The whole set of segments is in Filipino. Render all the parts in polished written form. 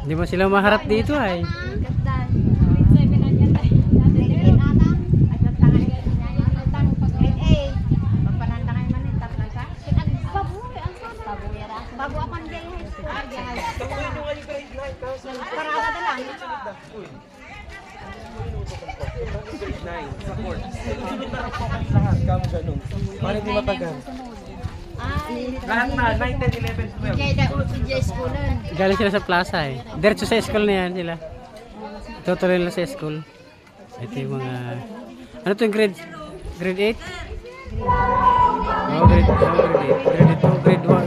Hindi mo sila maharap dito ay. Bago ako ang gay high school. Parada na lang. Lahat, kamo ganun. Para hindi matagal. Lahat na, 9, 10, 11, 12. Kaya daw si Jay school nun. Galing sila sa plaza eh. Diretso sa school na yan sila. Tutuloy nila sa school. Ito yung mga... Ano to yung grade? Grade 8? Oh, grade 8. Grade 2, grade 1.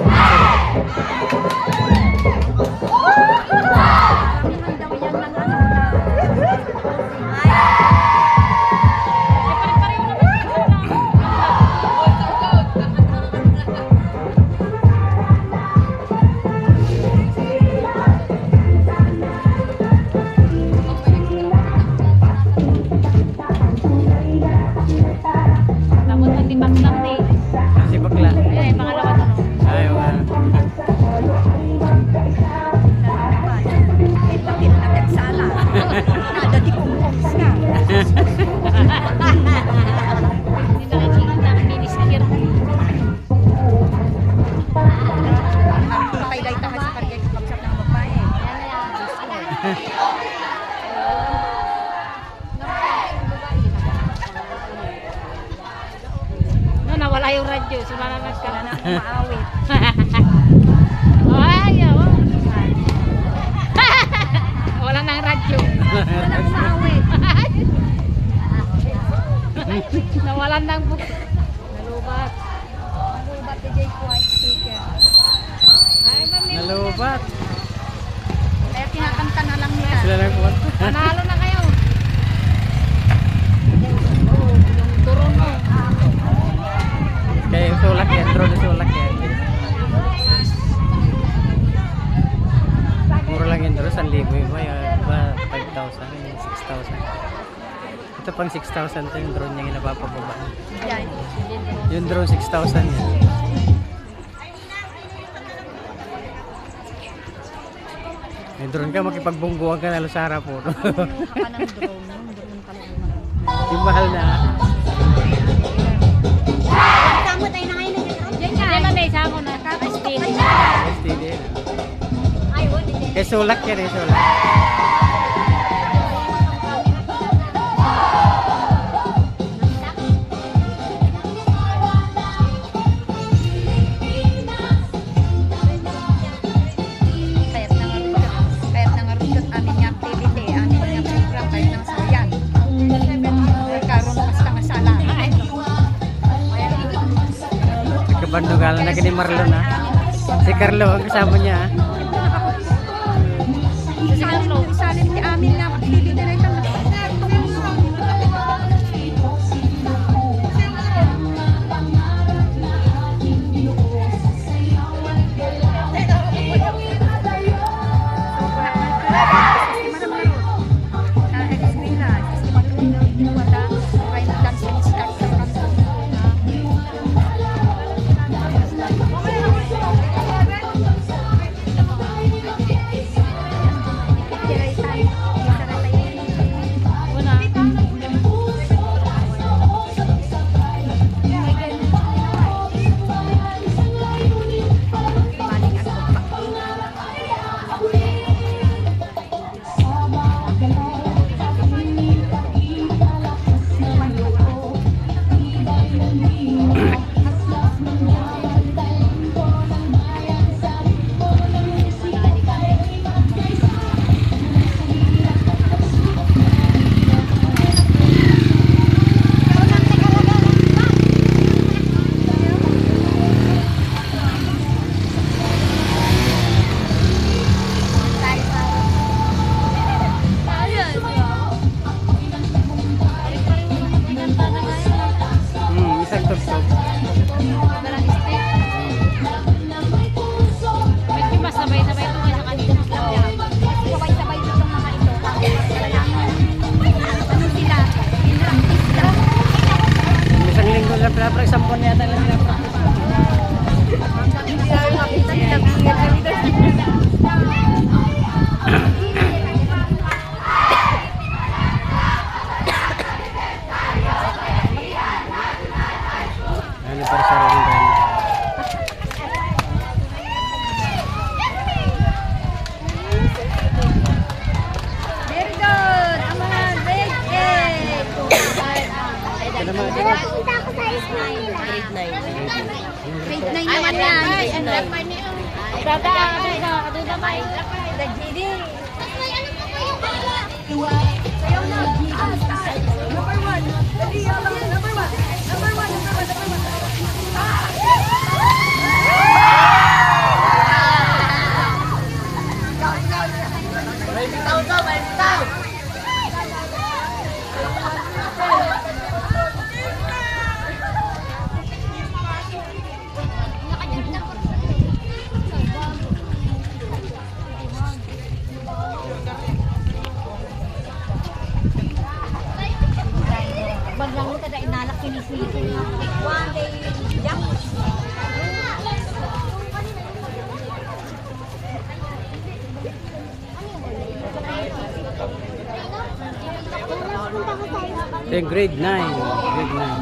Si bakla. Ayun, pangalawa to. Ayaw nga. Bakit na nagsala? Nada di kumpons ka. Hindi na kailangan na miniskir. Patay-lay tayo sa karga yung kapsap ng babae. No, nawala yung radyo. Sumananag ka na maawit. Ayaw. Wala nang radyo. Wala nang maawit. Nawalan ng book. Nalubat. Nalubat ni Jay White speaker. Ay, mami. Nalubat. Kaya kinakanta na lang nila. Sila lang kuwan. Panalo na kayo. Oh, yung turon mo. Kaya yung sulak yan. Drone yung sulak yan. Mura lang yung drone. 1,000 yung ba? 5,000. 6,000. Ito pang 6,000 to yung drone niya yung napapababa. Yan. Yung drone 6,000 yan. Yung drone ka, makipagbungguan ka na lusara po. Haka ng drone. Yung drone pala yung Yung mahal na. Tama tayo na ngayon. Diyan ka. Diyan na isa ako na. STD. STD. Ay, wala. Eh sulak yan eh, sulak. Kaya't nangarupot amin nga activity. Amin nga program kayo ng sayan. Karoon basta nga sala. Nagkabandugalan na kini Marlon ha. Si Carlo ang kasama niya ha. Kasi ano, isalin ni amin nga activity na ito. isang buwan yata lang sila. Hindi namin makita, pinag-ingat kami doon. Ano para sa rin ba? Very good! Ang mga grade 8. Ano naman? Grade 9 naman yan. Dada, aduda ba? The GD. Baglang mo kada inalak kinisisi. One day, jump. Grade 9. Grade 9.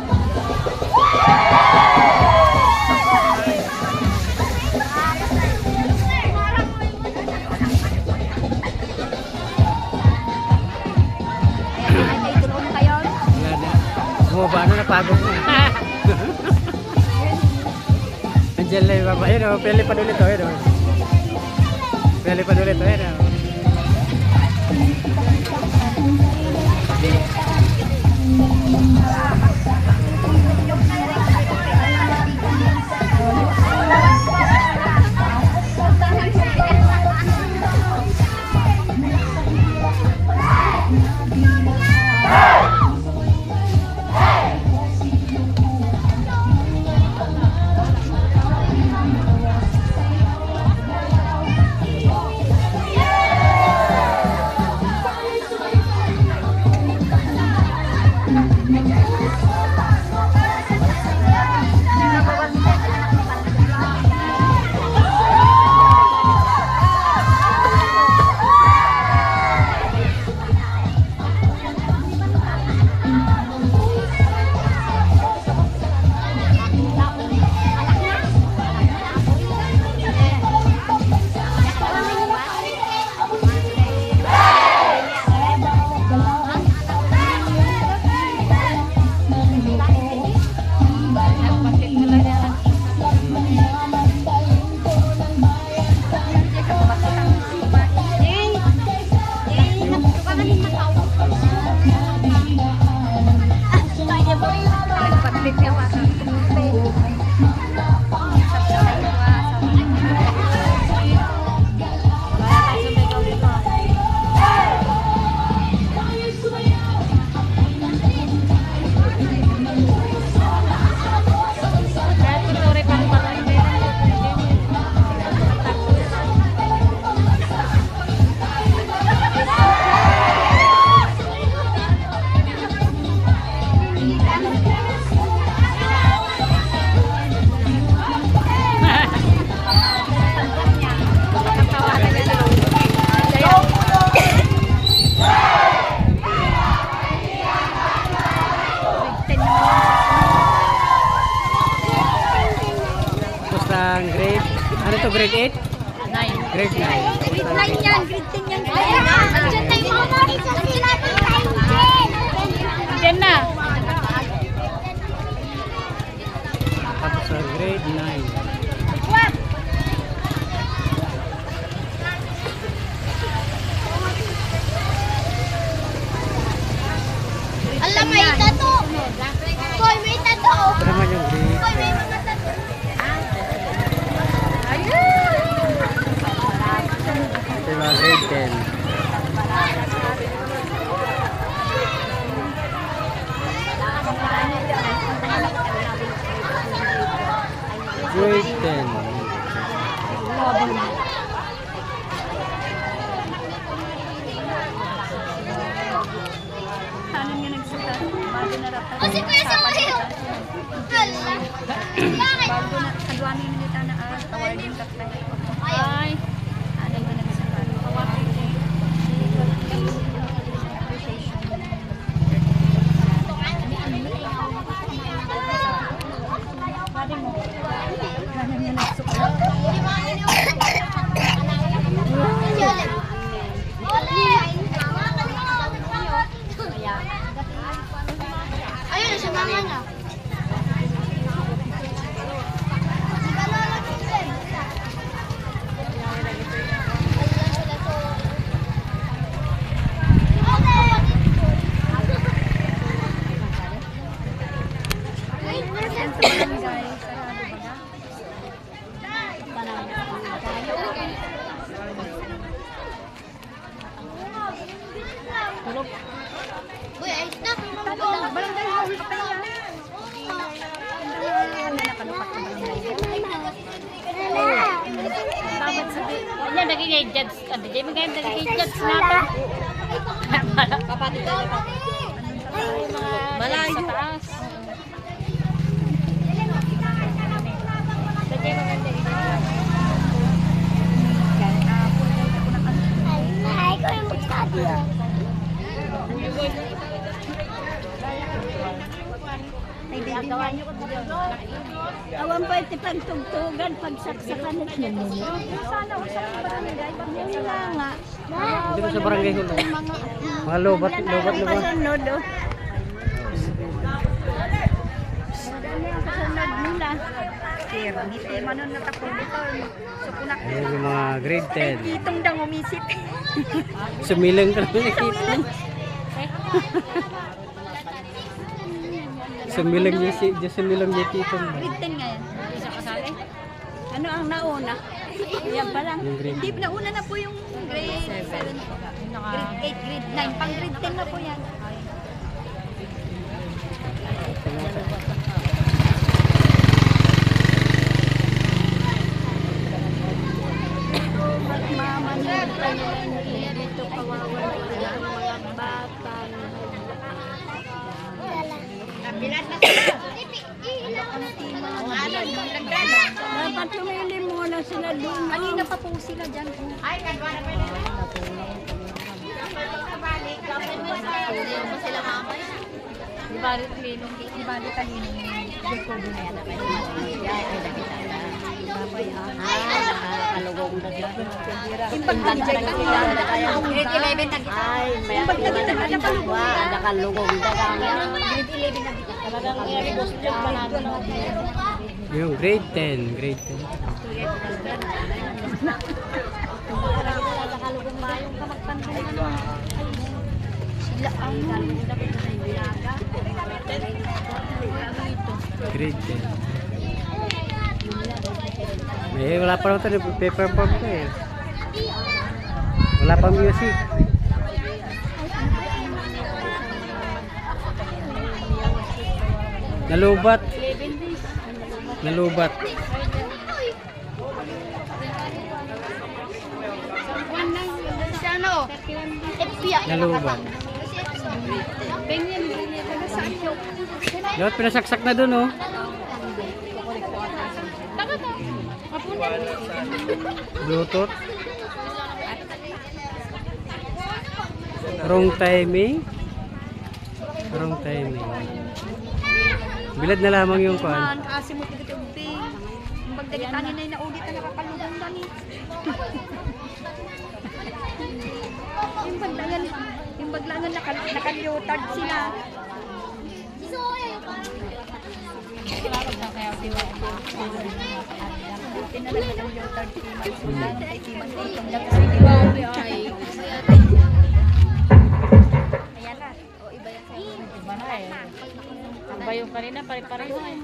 May drone kayo. Wala na. Bumaba na, napagod na. Andiyan lang yung baba. Ayun o, pili pa ulit o. Ayun o. Pili pa ulit o. Ayun o. Ang grade, ano to, grade 8? 9. Grade 9. Grade 9 yan, grade 10 yan. Andiyan tayo mga mami sa sila ng time 10. Andiyan na. Tapos sa grade 9. Alam, may tato. Koy, may tato. Ito naman yung grade. Koy, may mga tato. Ito yung mga grade 10. Grade 10. Ano nga nagsulat? O si Kuya Samuel! Hala! Bakit? Bago na, kadwani nilita na tawagin ka tayo. Ay! Ano yung nagsasabi? Tawagin ko. Ayun, sa mama na. Uy, ayos na. Barangay hall pa kaya. Dapat sabi, wala naging judge ka. Di mo kayo naging judge natin. Kapatid ka. Malayo. Sa taas. Ay, ko yung magsabi. Awan pa iti pagtugtugan, pagsaksakan at nangyay. Sana usap sa barangay, pagmula nga. Hindi mo sa barangay hall. Mga lobat. Pasunod, oh. Pasunod nila. Sir, dito manon natapon dito. So kunak Ayan yung mga grade 10. itong dang umisit. Sumilang ka naman nakita. Sumilang niya tito. Grade 10 ngayon. Isa kasali. Ano ang nauna? Yan pa lang. Yung grade Hindi, nauna na po yung grade 7. Grade 8, grade 9. Pang grade 10 na po yan. Mama niya, dito kawawa ang mga bata. Bilat na sila. Dapat tumili muna sila doon. Kanina pa po sila dyan. Ay, kadwana pa rin. Sila mamay. Di ba rin linong? Di ba di kanina yung ko na yan. Imbag na dyan kanila. Grade 11 na kita. Imbag na kita na kalugong. Nakalugong dagang. Grade 11 na kita. Talagang i-repost dyan pa natin. Yung grade 10. Grade 10. Nakalugong mayong kamagpantunan. Sila ang dapat na ilaga. Grade 10. Wala pa naman ito. Paper form ko eh. Wala pa music. Nalubat. Nalubat. Si ano? Epia. Nalubat. Dapat pinasaksak na dun oh. Bluetooth. Wrong timing. Wrong timing. Bilad na lamang yung kuan. Kasi mo tigit-ugting. Yung pagdagitanin na inaulit na nakakalugong lang eh. Yung baglangan nakalyotard sila. Tinalaga ng yotard si Magsulan. Ay, si Magsulan lang kasi diwali ay. Ayan na. O, iba yan sa Iba na eh. Iba yung kanina, pare-pareho eh.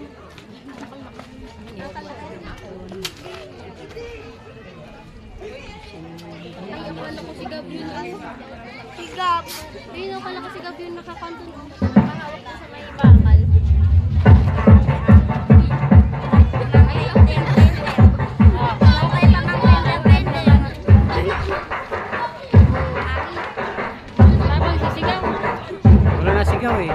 Sigap. Ayun ang pala kasi gabi yung nakakanto. Nakahawak na sa may bakal. Habang sisigaw. Wala na sigaw eh.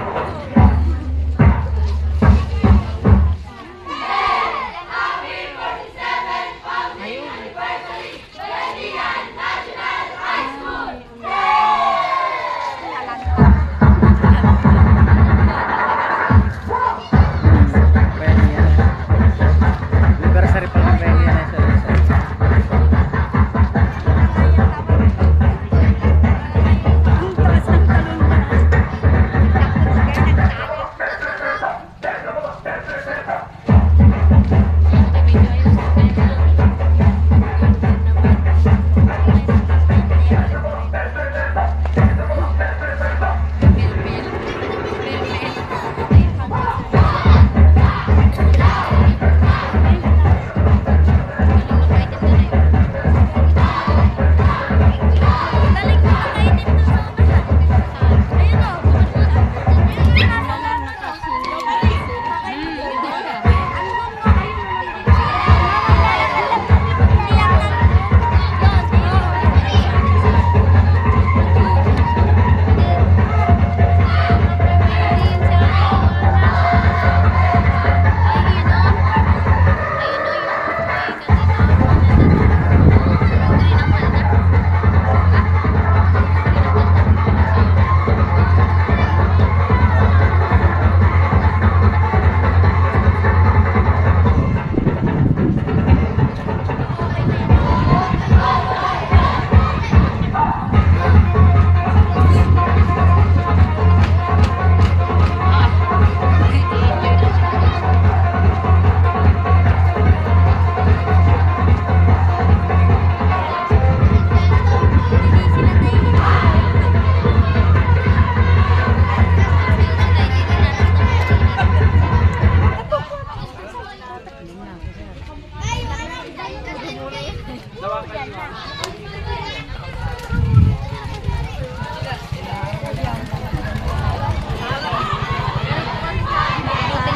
Dalawa kayo.